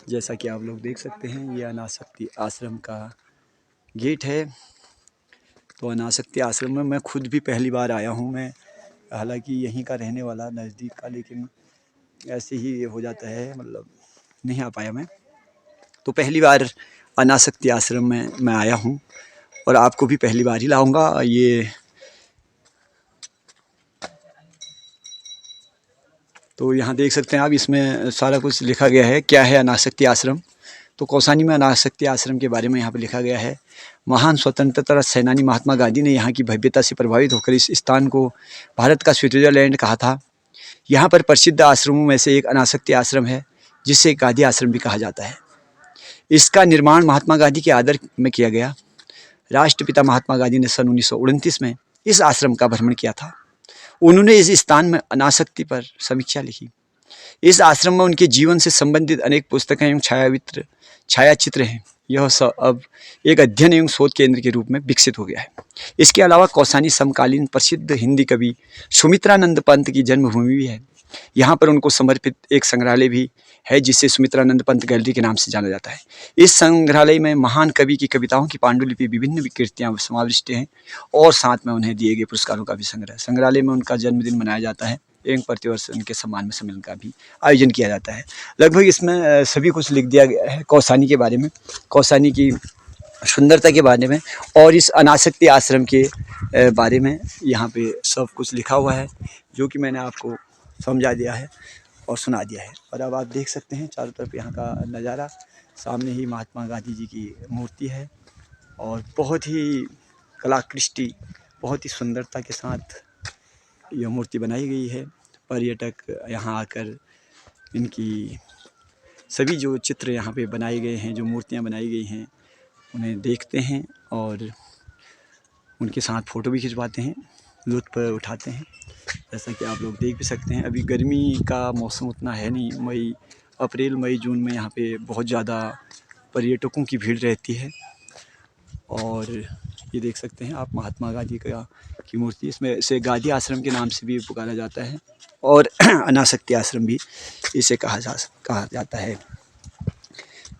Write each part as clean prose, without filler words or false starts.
जैसा कि आप लोग देख सकते हैं, ये अनासक्ति आश्रम का गेट है। तो अनासक्ति आश्रम में मैं खुद भी पहली बार आया हूँ। मैं हालांकि यहीं का रहने वाला, नज़दीक का, लेकिन ऐसे ही हो जाता है, मतलब नहीं आ पाया मैं। तो पहली बार अनासक्ति आश्रम में मैं आया हूँ और आपको भी पहली बार ही लाऊंगा। ये तो यहाँ देख सकते हैं आप, इसमें सारा कुछ लिखा गया है क्या है अनासक्ति आश्रम। तो कौसानी में अनासक्ति आश्रम के बारे में यहाँ पे लिखा गया है। महान स्वतंत्रता सेनानी महात्मा गांधी ने यहाँ की भव्यता से प्रभावित होकर इस स्थान को भारत का स्विट्जरलैंड कहा था। यहाँ पर प्रसिद्ध आश्रमों में से एक अनासक्ति आश्रम है, जिसे गांधी आश्रम भी कहा जाता है। इसका निर्माण महात्मा गांधी के आदर में किया गया। राष्ट्रपिता महात्मा गांधी ने सन 1929 में इस आश्रम का भ्रमण किया था। उन्होंने इस स्थान में अनासक्ति पर समीक्षा लिखी। इस आश्रम में उनके जीवन से संबंधित अनेक पुस्तकें एवं छायाचित्र हैं। यह सब अब एक अध्ययन एवं शोध केंद्र के रूप में विकसित हो गया है। इसके अलावा कौसानी समकालीन प्रसिद्ध हिंदी कवि सुमित्रानंद पंत की जन्मभूमि भी है। यहाँ पर उनको समर्पित एक संग्रहालय भी है, जिसे सुमित्रानंद पंत गैलरी के नाम से जाना जाता है। इस संग्रहालय में महान कवि की कविताओं की पांडुलिपि, विभिन्न विकृतियाँ समाविष्ट हैं और साथ में उन्हें दिए गए पुरस्कारों का भी संग्रह। संग्रहालय में उनका जन्मदिन मनाया जाता है एवं प्रतिवर्ष उनके सम्मान में सम्मेलन का भी आयोजन किया जाता है। लगभग इसमें सभी कुछ लिख दिया गया है कौसानी के बारे में, कौसानी की सुंदरता के बारे में और इस अनासक्ति आश्रम के बारे में। यहाँ पे सब कुछ लिखा हुआ है, जो कि मैंने आपको समझा दिया है और सुना दिया है। और अब आप देख सकते हैं चारों तरफ यहाँ का नज़ारा। सामने ही महात्मा गांधी जी की मूर्ति है और बहुत ही कलाकृष्टि, बहुत ही सुंदरता के साथ यह मूर्ति बनाई गई है। पर्यटक यहाँ आकर इनकी सभी जो चित्र यहाँ पे बनाए गए हैं, जो मूर्तियाँ बनाई गई हैं, उन्हें देखते हैं और उनके साथ फ़ोटो भी खिंचवाते हैं, लुत्फ़ उठाते हैं। जैसा कि आप लोग देख भी सकते हैं, अभी गर्मी का मौसम उतना है नहीं। अप्रैल मई जून में यहाँ पे बहुत ज़्यादा पर्यटकों की भीड़ रहती है। और ये देख सकते हैं आप महात्मा गांधी की मूर्ति, इसमें इसे गांधी आश्रम के नाम से भी पुकारा जाता है और अनासक्ति आश्रम भी इसे कहा जाता है।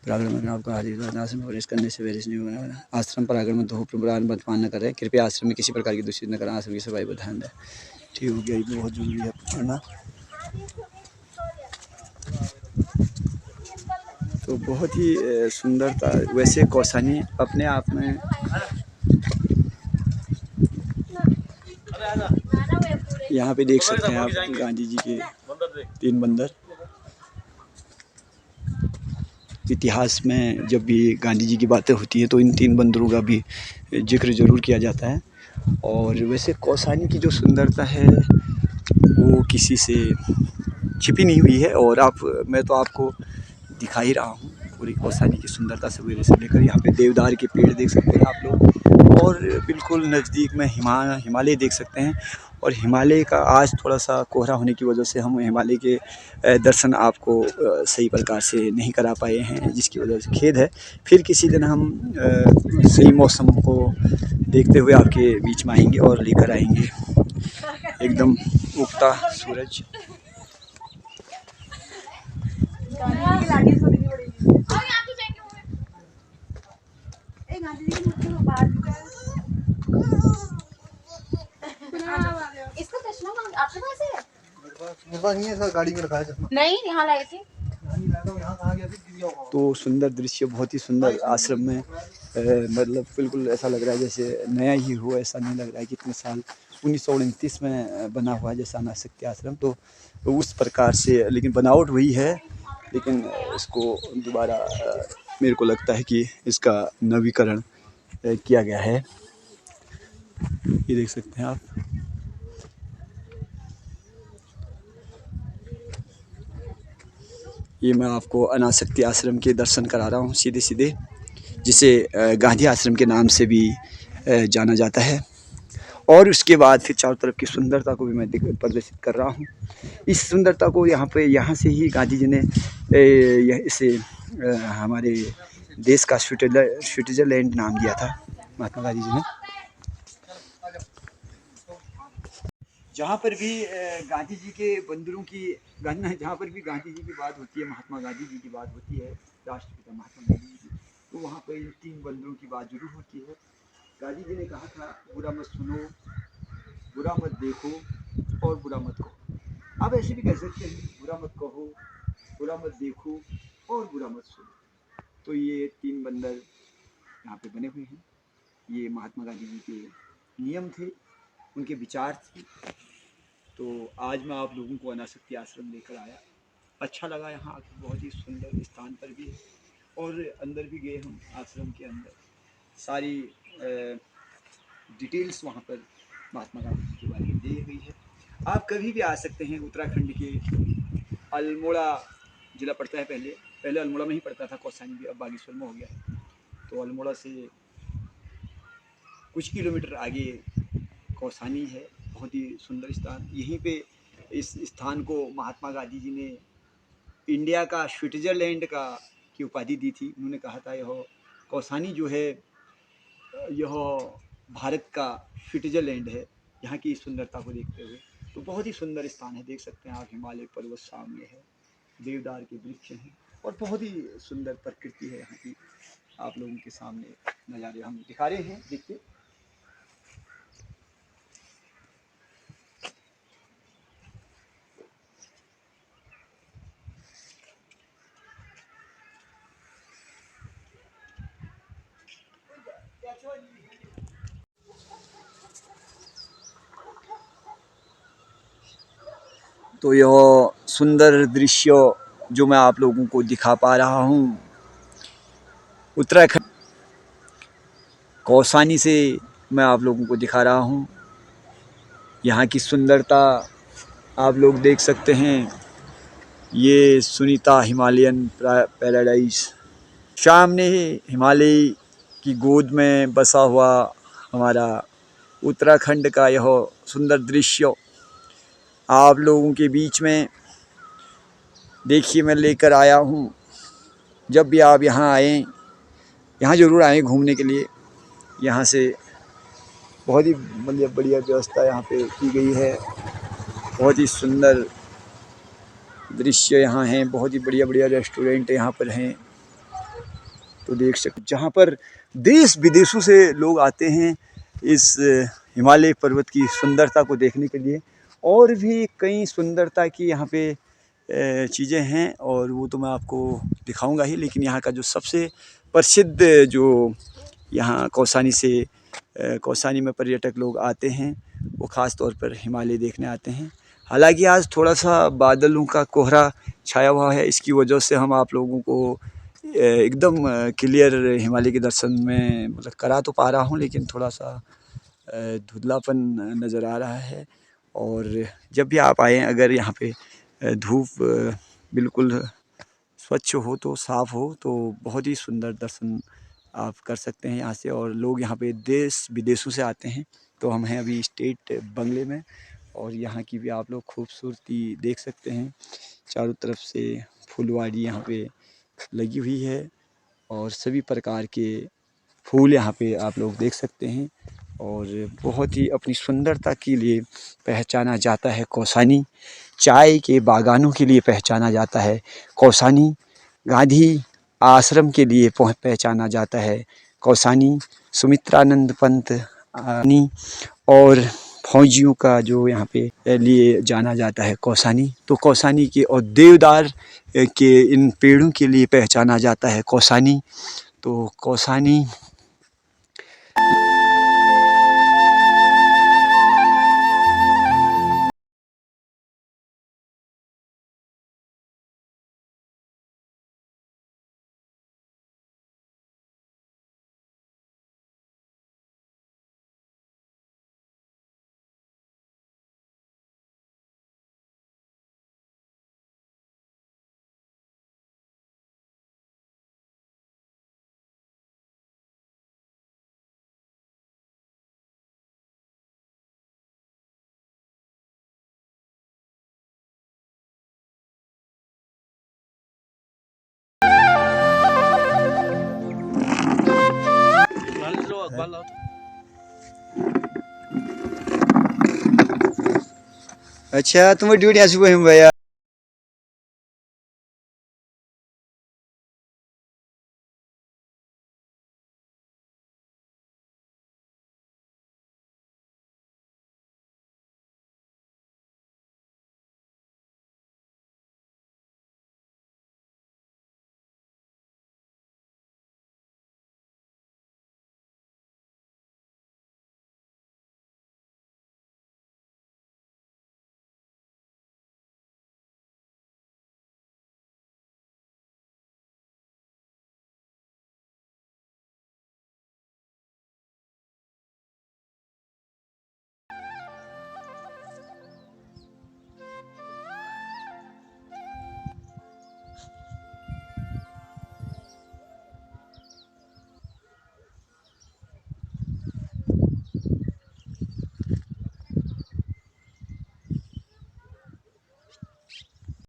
प्रांगण में आपका आश्रम प्रवेश करने से आश्रम प्रांगण में धूप मद्यपान न करें। कृपया आश्रम में किसी प्रकार की दूषित न करें। आश्रम की सफाई पर ध्यान दें। ठीक हो गया, ये बहुत जरूरी है पढ़ना। तो बहुत ही सुंदरता। वैसे कौसानी अपने आप में यहाँ पे देख सकते हैं आप गांधी जी के 3 बंदर। इतिहास में जब भी गांधी जी की बातें होती हैं तो इन 3 बंदरों का भी जिक्र ज़रूर किया जाता है। और वैसे कौसानी की जो सुंदरता है वो किसी से छिपी नहीं हुई है। और मैं तो आपको दिखा ही रहा हूँ पूरी कौसानी की सुंदरता सवेरे से लेकर। यहाँ पे देवदार के पेड़ देख सकते हैं आप लोग और बिल्कुल नज़दीक में हिमालय देख सकते हैं। और हिमालय का आज थोड़ा सा कोहरा होने की वजह से हम हिमालय के दर्शन आपको सही प्रकार से नहीं करा पाए हैं, जिसकी वजह से खेद है। फिर किसी दिन हम सही मौसम को देखते हुए आपके बीच में आएंगे और लेकर आएंगे एकदम उगता सूरज। इसका चश्मा आपके पास है? मेरे पास नहीं है सर, गाड़ी में रखा है चश्मा। नहीं, यहाँ लाए थे। तो सुंदर दृश्य, बहुत ही सुंदर आश्रम में मतलब बिल्कुल ऐसा लग रहा है जैसे नया ही हो। ऐसा नहीं लग रहा है कितने साल 1929 में बना हुआ है जैसा अनासक्ति आश्रम। तो उस प्रकार से, लेकिन बनावट वही है, लेकिन इसको दोबारा मेरे को लगता है कि इसका नवीकरण किया गया है। ये देख सकते हैं आप। ये मैं आपको अनासक्ति आश्रम के दर्शन करा रहा हूँ सीधे सीधे, जिसे गांधी आश्रम के नाम से भी जाना जाता है। और उसके बाद फिर चारों तरफ की सुंदरता को भी मैं प्रदर्शित कर रहा हूँ। इस सुंदरता को यहाँ से ही गांधी जी ने इसे हमारे देश का स्विट्जरलैंड नाम दिया था, महात्मा गांधी जी ने। जहाँ पर भी गांधी जी के बंदरों की जहाँ पर भी गांधी जी की बात होती है, महात्मा गांधी जी की बात होती है, राष्ट्रपिता महात्मा गांधी जी की, तो वहाँ पर इन 3 बंदरों की बात जरूर होती है। गांधी जी ने कहा था, बुरा मत सुनो, बुरा मत देखो और बुरा मत कहो। आप ऐसे भी कह सकते हैं, बुरा मत कहो, बुरा मत देखो और बुरा मत सुनो। तो ये 3 बंदर यहाँ पे बने हुए हैं। ये महात्मा गांधी जी के नियम थे, उनके विचार थे। तो आज मैं आप लोगों को अनासक्ति आश्रम लेकर आया। अच्छा लगा यहाँ आकर, बहुत ही सुंदर स्थान पर भी है और अंदर भी गए हम आश्रम के अंदर। सारी डिटेल्स वहाँ पर महात्मा गांधी जी के बारे में दी गई है। आप कभी भी आ सकते हैं। उत्तराखंड के अल्मोड़ा जिला पड़ता है, पहले अल्मोड़ा में ही पड़ता था, कौसानी भी अब बागेश्वर में हो गया है। तो अल्मोड़ा से कुछ किलोमीटर आगे कौसानी है, बहुत ही सुंदर स्थान। यहीं पे इस स्थान को महात्मा गांधी जी ने इंडिया का स्विट्जरलैंड का की उपाधि दी थी। उन्होंने कहा था, यह कौसानी जो है यह भारत का स्विट्जरलैंड है, यहाँ की सुंदरता को देखते हुए। तो बहुत ही सुंदर स्थान है, देख सकते हैं आप, हिमालय पर्वत सामने है, देवदार के वृक्ष हैं और बहुत ही सुंदर प्रकृति है यहाँ की। आप लोगों के सामने नज़ारे हम दिखा रहे हैं, देखिए। तो यह सुंदर दृश्य जो मैं आप लोगों को दिखा पा रहा हूँ, उत्तराखंड कौसानी से मैं आप लोगों को दिखा रहा हूँ। यहाँ की सुंदरता आप लोग देख सकते हैं। ये सुनीता हिमालयन पैराडाइज, सामने ही हिमालय की गोद में बसा हुआ हमारा उत्तराखंड का यह सुंदर दृश्य आप लोगों के बीच में देखिए मैं लेकर आया हूँ। जब भी आप यहाँ आएँ, यहाँ ज़रूर आएँ घूमने के लिए। यहाँ से बहुत ही मतलब बढ़िया व्यवस्था यहाँ पे की गई है। बहुत ही सुंदर दृश्य यहाँ हैं, बहुत ही बढ़िया बढ़िया रेस्टोरेंट यहाँ पर हैं। तो देख सकते, जहाँ पर देश विदेशों से लोग आते हैं इस हिमालय पर्वत की सुंदरता को देखने के लिए। और भी कई सुंदरता की यहाँ पे चीज़ें हैं और वो तो मैं आपको दिखाऊंगा ही। लेकिन यहाँ का जो सबसे प्रसिद्ध जो यहाँ कौसानी में पर्यटक लोग आते हैं, वो ख़ास तौर पर हिमालय देखने आते हैं। हालांकि आज थोड़ा सा बादलों का कोहरा छाया हुआ है, इसकी वजह से हम आप लोगों को एकदम क्लियर हिमालय के दर्शन में मतलब करा तो पा रहा हूँ, लेकिन थोड़ा सा धुंधलापन नज़र आ रहा है। और जब भी आप आएँ, अगर यहाँ पे धूप बिल्कुल स्वच्छ हो, तो साफ़ हो, तो बहुत ही सुंदर दर्शन आप कर सकते हैं यहाँ से। और लोग यहाँ पे देश विदेशों से आते हैं। तो हम हैं अभी स्टेट बंगले में और यहाँ की भी आप लोग खूबसूरती देख सकते हैं। चारों तरफ से फुलवाड़ी यहाँ पे लगी हुई है और सभी प्रकार के फूल यहाँ पे आप लोग देख सकते हैं। और बहुत ही अपनी सुंदरता के लिए पहचाना जाता है कौसानी। चाय के बागानों के लिए पहचाना जाता है कौसानी। गांधी आश्रम के लिए पहचाना जाता है कौसानी। सुमित्रानंद पंत और फौजियों का जो यहाँ पे लिए जाना जाता है कौसानी। तो कौसानी के और देवदार के इन पेड़ों के लिए पहचाना जाता है कौसानी। तो कौसानी अच्छा तुम्हें ड्यूटी आ सुबह में भैया